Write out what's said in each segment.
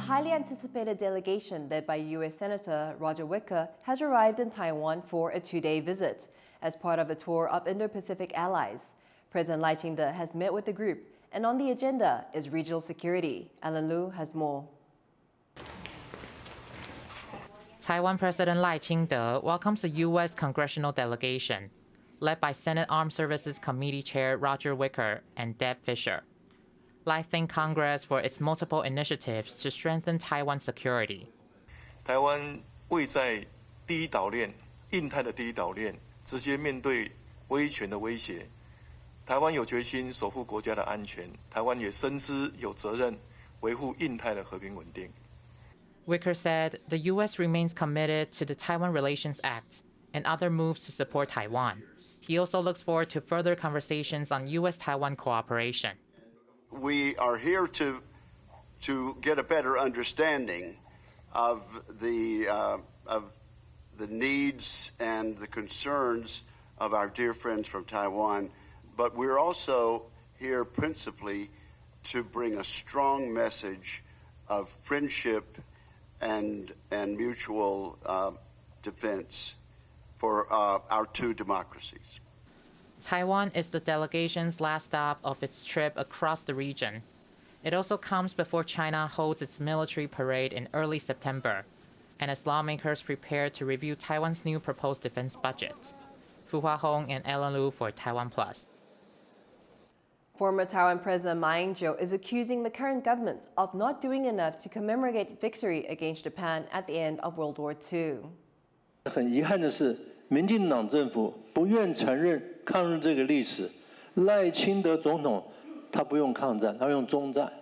highly anticipated delegation led by U.S. Senator WWII has arrived in Taiwan for a 2-day visit as part of a tour of Indo-Pacific allies. President Lai Ching-te has met with the group, and on the agenda is regional security. Alan Liu has more. Taiwan President Lai Ching-te welcomes the U.S. congressional delegation, led by Senate Armed Services Committee Chair Roger Wicker and Deb Fischer. Lai thanked Congress for its multiple initiatives to strengthen Taiwan's security. 台湾位在第一岛链，印太的第一岛链，直接面对威权的威胁。台湾有决心守护国家的安全，台湾也深知有责任维护印太的和平稳定。Wicker said the U.S. remains committed to the Taiwan Relations Act and other moves to support Taiwan. He also looks forward to further conversations on U.S.-Taiwan cooperation. We are here to get a better understanding of the needs and the concerns of our dear friends from Taiwan, but we're also here principally to bring a strong message of friendship and mutual defense for our two democracies. Taiwan is the delegation's last stop of its trip across the region. It also comes before China holds its military parade in early September, and as lawmakers prepare to review Taiwan's new proposed defense budget. Fu Huahong and Alan Liu for TaiwanPlus. Former Taiwan President Ma Ying-jeou is accusing the current government of not doing enough to commemorate victory against Japan at the end of World War II. 很遗憾的是，民进党政府不愿承认抗日这个历史。赖清德总统他不用抗战，他用中战。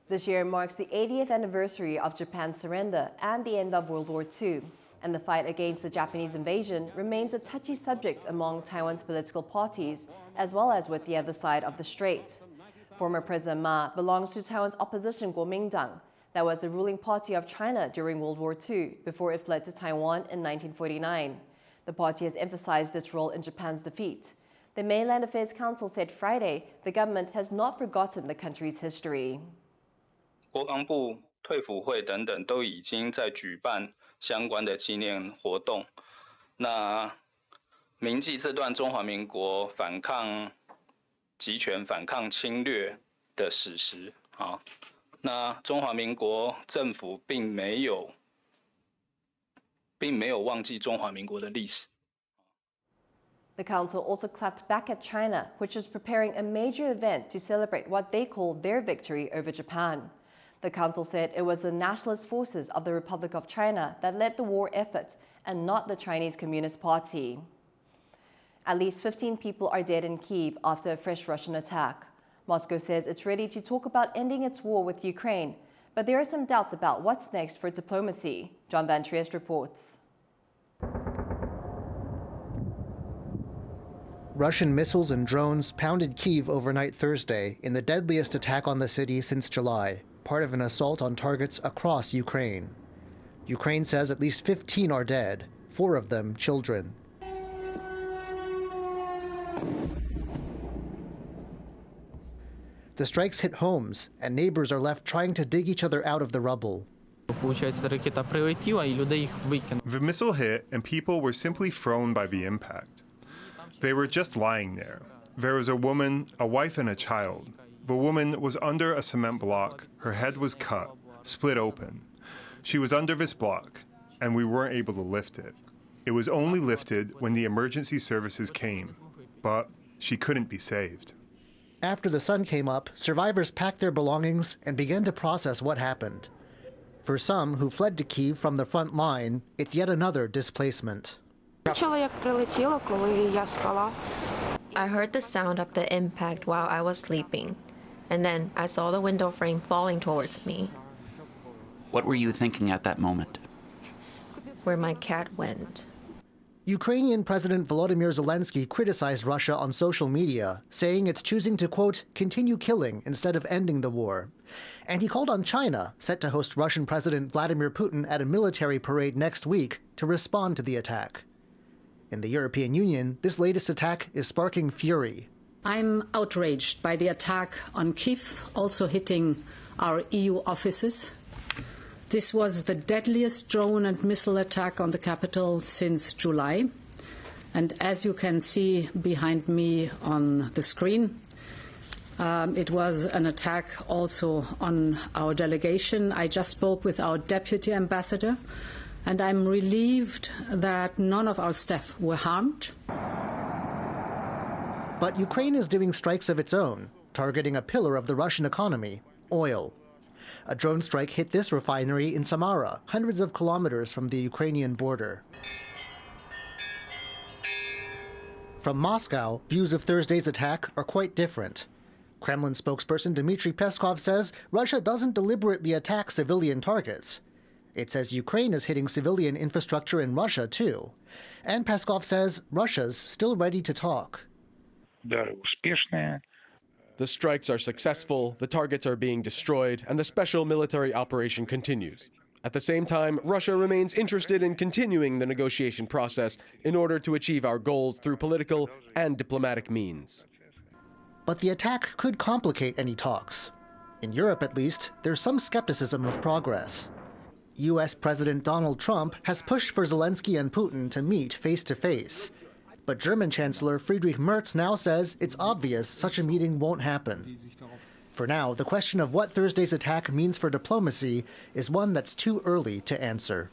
This year marks the 80th anniversary of Japan's surrender and the end of World War II, and the fight against the Japanese invasion remains a touchy subject among Taiwan's political parties, as well as with the other side of the strait. Former President Ma belongs to Taiwan's opposition Kuomintang, that was the ruling party of China during World War II before it fled to Taiwan in 1949. The party has emphasized its role in Japan's defeat. The Mainland Affairs Council said Friday the government has not forgotten the country's history. 国防部、退辅会等等都已经在举办相关的纪念活动，那铭记这段中华民国反抗集权、反抗侵略的史实啊。那中华民国政府并没有忘记中华民国的历史。The council also clapped back at China, which is preparing a major event to celebrate what they call their victory over Japan. The council said it was the nationalist forces of the Republic of China that led the war effort and not the Chinese Communist Party. At least 15 people are dead in Kyiv after a fresh Russian attack. Moscow says it's ready to talk about ending its war with Ukraine, but there are some doubts about what's next for diplomacy. John Van Triest reports. Russian missiles and drones pounded Kyiv overnight Thursday in the deadliest attack on the city since July, part of an assault on targets across Ukraine. Ukraine says at least 15 are dead, 4 of them children. The strikes hit homes, and neighbors are left trying to dig each other out of the rubble. The missile hit, and people were simply thrown by the impact. They were just lying there. There was a woman, a wife, and a child. The woman was under a cement block. Her head was cut, split open. She was under this block, and we weren't able to lift it. It was only lifted when the emergency services came, but she couldn't be saved. After the sun came up, survivors packed their belongings and began to process what happened. For some who fled to Kyiv from the front line, it's yet another displacement. I heard the sound of the impact while I was sleeping, and then I saw the window frame falling towards me. What were you thinking at that moment? Where my cat went. Ukrainian President Volodymyr Zelensky criticized Russia on social media, saying it's choosing to, quote, continue killing instead of ending the war. And he called on China, set to host Russian President Vladimir Putin at a military parade next week, to respond to the attack. In the European Union, this latest attack is sparking fury. I'm outraged by the attack on Kyiv, also hitting our EU offices. This was the deadliest drone and missile attack on the capital since July. And as you can see behind me on the screen, it was an attack also on our delegation. I just spoke with our deputy ambassador, and I'm relieved that none of our staff were harmed. But Ukraine is doing strikes of its own, targeting a pillar of the Russian economy, oil. A drone strike hit this refinery in Samara, hundreds of kilometers from the Ukrainian border. From Moscow, views of Thursday's attack are quite different. Kremlin spokesperson Dmitry Peskov says Russia doesn't deliberately attack civilian targets. It says Ukraine is hitting civilian infrastructure in Russia, too. And Peskov says Russia's still ready to talk. The strikes are successful, the targets are being destroyed, and the special military operation continues. At the same time, Russia remains interested in continuing the negotiation process in order to achieve our goals through political and diplomatic means. But the attack could complicate any talks. In Europe, at least, there's some skepticism of progress. U.S. President Donald Trump has pushed for Zelensky and Putin to meet face-to-face. But German Chancellor Friedrich Merz now says it's obvious such a meeting won't happen. For now, the question of what Thursday's attack means for diplomacy is one that's too early to answer.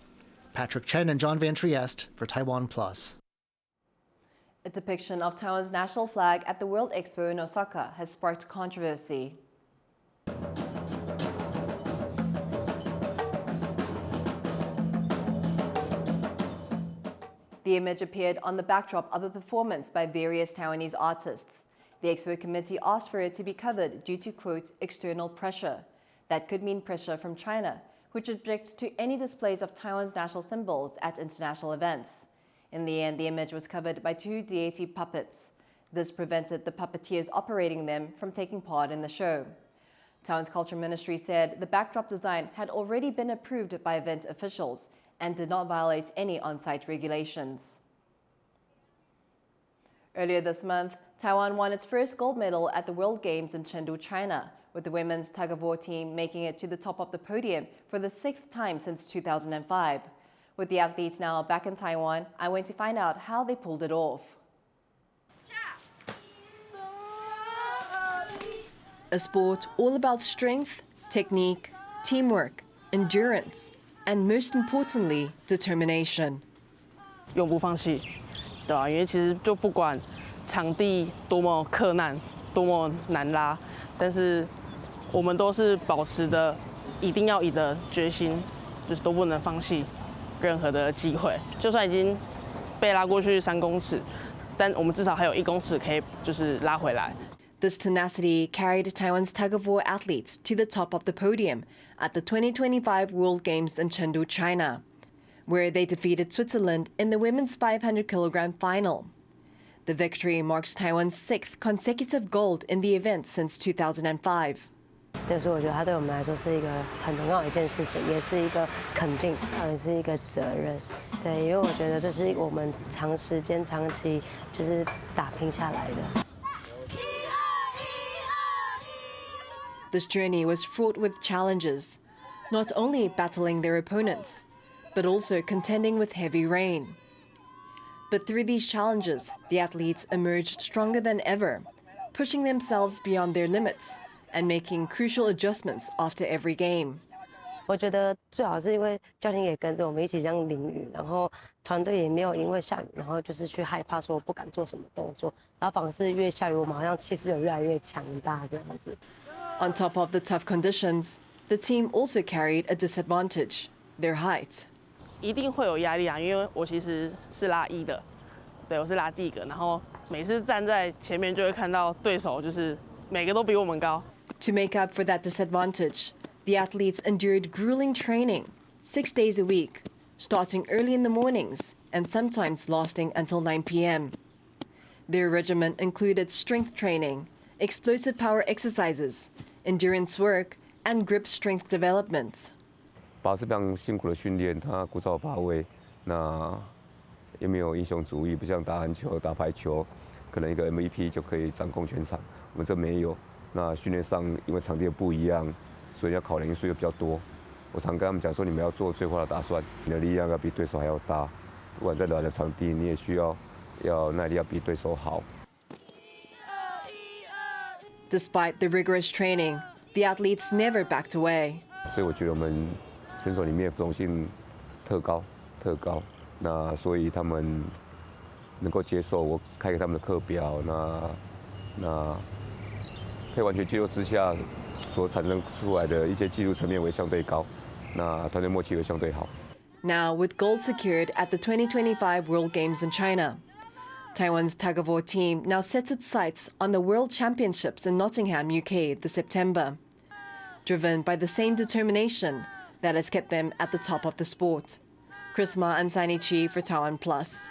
Patrick Chen and John Van Trieste for TaiwanPlus. A depiction of Taiwan's national flag at the World Expo in Osaka has sparked controversy. The image appeared on the backdrop of a performance by various Taiwanese artists. The Expo committee asked for it to be covered due to, quote, external pressure. That could mean pressure from China, which objects to any displays of Taiwan's national symbols at international events. In the end, the image was covered by two deity puppets. This prevented the puppeteers operating them from taking part in the show. Taiwan's Culture Ministry said the backdrop design had already been approved by event officials and did not violate any on-site regulations. Earlier this month, Taiwan won its first gold medal at the World Games in Chengdu, China, with the women's tug-of-war team making it to the top of the podium for the 6th time since 2005. With the athletes now back in Taiwan, I went to find out how they pulled it off. A sport all about strength, technique, teamwork, endurance, and most importantly, determination. 永不放弃，对吧？因为其实就不管场地多么困难、多么难拉，但是我们都是保持着一定要赢的决心，就是都不能放弃任何的机会。就算已经被拉过去3公尺，但我们至少还有1公尺可以就是拉回来。 This tenacity carried Taiwan's tug-of-war athletes to the top of the podium at the 2025 World Games in Chengdu, China, where they defeated Switzerland in the women's 500-kilogram final. The victory marks Taiwan's 6th consecutive gold in the event since 2005. 所以我觉得它对我们来说是一个很重要的一件事情，也是一个肯定，也是一个责任。对，因为我觉得这是我们长时间、长期就是打拼下来的。 This journey was fraught with challenges, not only battling their opponents, but also contending with heavy rain. But through these challenges, the athletes emerged stronger than ever, pushing themselves beyond their limits and making crucial adjustments after every game. 我觉得最好是因为教练也跟着我们一起这样淋雨，然后团队也没有因为下雨，然后就是去害怕说不敢做什么动作，然后反而是越下雨，我们好像气势有越来越强大这样子。 On top of the tough conditions, the team also carried a disadvantage: their height. 一定会有压力啊，因为我其实是拉1的，对，我是拉第1个，然后每次站在前面就会看到对手就是每个都比我们高。To make up for that disadvantage, the athletes endured grueling training, 6 days a week, starting early in the mornings and sometimes lasting until 9 p.m. Their regimen included strength training, explosive power exercises, endurance work, and grip strength development. 把这样辛苦的训练，他枯燥乏味，那也没有英雄主义，不像打篮球、打排球，可能一个 MVP 就可以掌控全场。我们这没有。那训练上因为场地不一样，所以要考量因素又比较多。我常跟他们讲说，你们要做最坏的打算，你的力量要比对手还要大。不管在短的场地，你也需要耐力要比对手好。Despite the rigorous training, the athletes never backed away. 所以我觉得我们选手里面服从性特高。那所以他们能够接受我开给他们的课表，那可以完全接受之下所产生出来的一些技术层面为相对高，那团队默契会相对好。Now, with gold secured at the 2025 World Games in China, Taiwan's tug-of-war team now sets its sights on the World Championships in Nottingham, UK, this September, driven by the same determination that has kept them at the top of the sport. Chris Ma and Sani Chi for TaiwanPlus.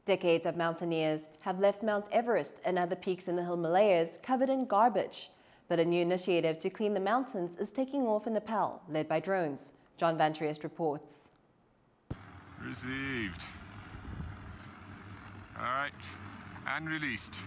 Decades of mountaineers have left Mount Everest and other peaks in the Himalayas covered in garbage, but a new initiative to clean the mountains is taking off in Nepal, led by drones. John Van Triest reports. Received. All right, and released.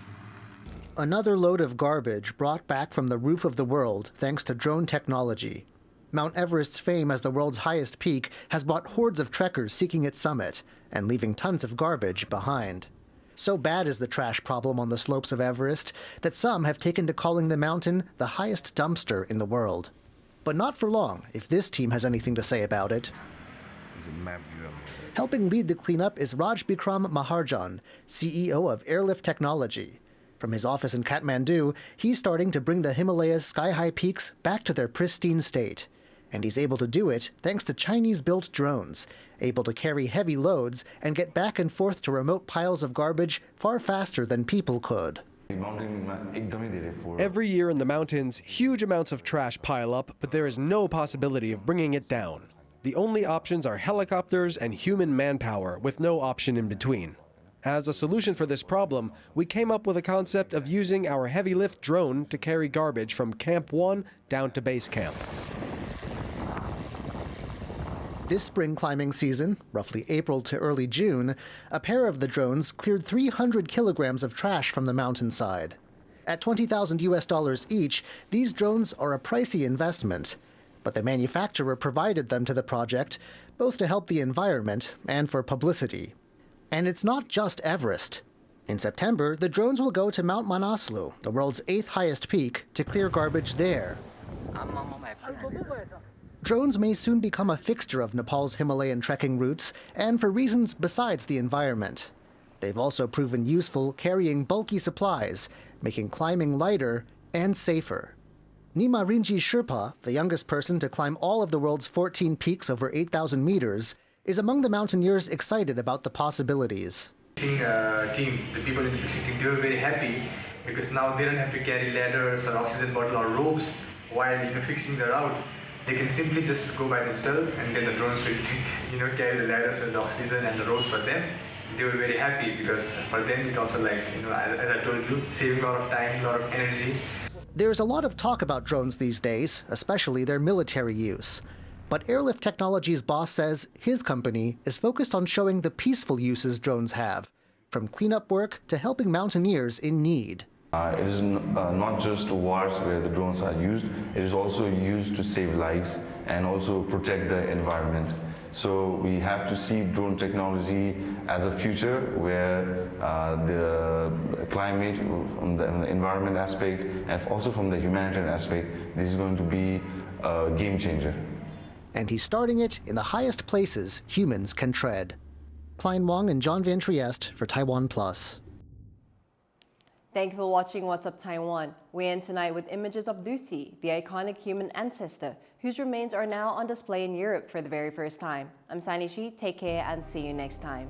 Another load of garbage brought back from the roof of the world thanks to drone technology. Mount Everest's fame as the world's highest peak has brought hordes of trekkers seeking its summit and leaving tons of garbage behind. So bad is the trash problem on the slopes of Everest that some have taken to calling the mountain the highest dumpster in the world. But not for long, if this team has anything to say about it. Helping lead the cleanup is Raj Bikram Maharjan, CEO of Airlift Technology. From his office in Kathmandu, he's starting to bring the Himalayas' sky-high peaks back to their pristine state. And he's able to do it thanks to Chinese-built drones, able to carry heavy loads and get back and forth to remote piles of garbage far faster than people could. Every year in the mountains, huge amounts of trash pile up, but there is no possibility of bringing it down. The only options are helicopters and human manpower, with no option in between. As a solution for this problem, we came up with a concept of using our heavy lift drone to carry garbage from Camp 1 down to base camp. This spring climbing season, roughly April to early June, a pair of the drones cleared 300 kilograms of trash from the mountainside. At $20,000 US each, these drones are a pricey investment, but the manufacturer provided them to the project, both to help the environment and for publicity. And it's not just Everest. In September, the drones will go to Mount Manaslu, the world's 8th highest peak, to clear garbage there. Drones may soon become a fixture of Nepal's Himalayan trekking routes, and for reasons besides the environment. They've also proven useful carrying bulky supplies, making climbing lighter and safer. Nima Rinji Sherpa, the youngest person to climb all of the world's 14 peaks over 8,000 meters, is among the mountaineers excited about the possibilities. Seeing a team, the people in the fixing team, they were very happy because now they don't have to carry ladders or oxygen bottle or ropes while fixing the route. They can simply just go by themselves, and then the drones will carry the ladders and the oxygen and the ropes for them. They were very happy because for them it's also like, as I told you, saving a lot of time, a lot of energy. There's a lot of talk about drones these days, especially their military use. But Airlift Technology's boss says his company is focused on showing the peaceful uses drones have, from cleanup work to helping mountaineers in need. It is not just wars where the drones are used, it is also used to save lives and also protect the environment. So we have to see drone technology as a future where the climate, from the environment aspect, and also from the humanitarian aspect, this is going to be a game changer. And he's starting it in the highest places humans can tread. Klein Wang and John Van Triest for TaiwanPlus. Thank you for watching What's Up Taiwan. We end tonight with images of Lucy, the iconic human ancestor, whose remains are now on display in Europe for the very first time. I'm Sani Shi. Take care and see you next time.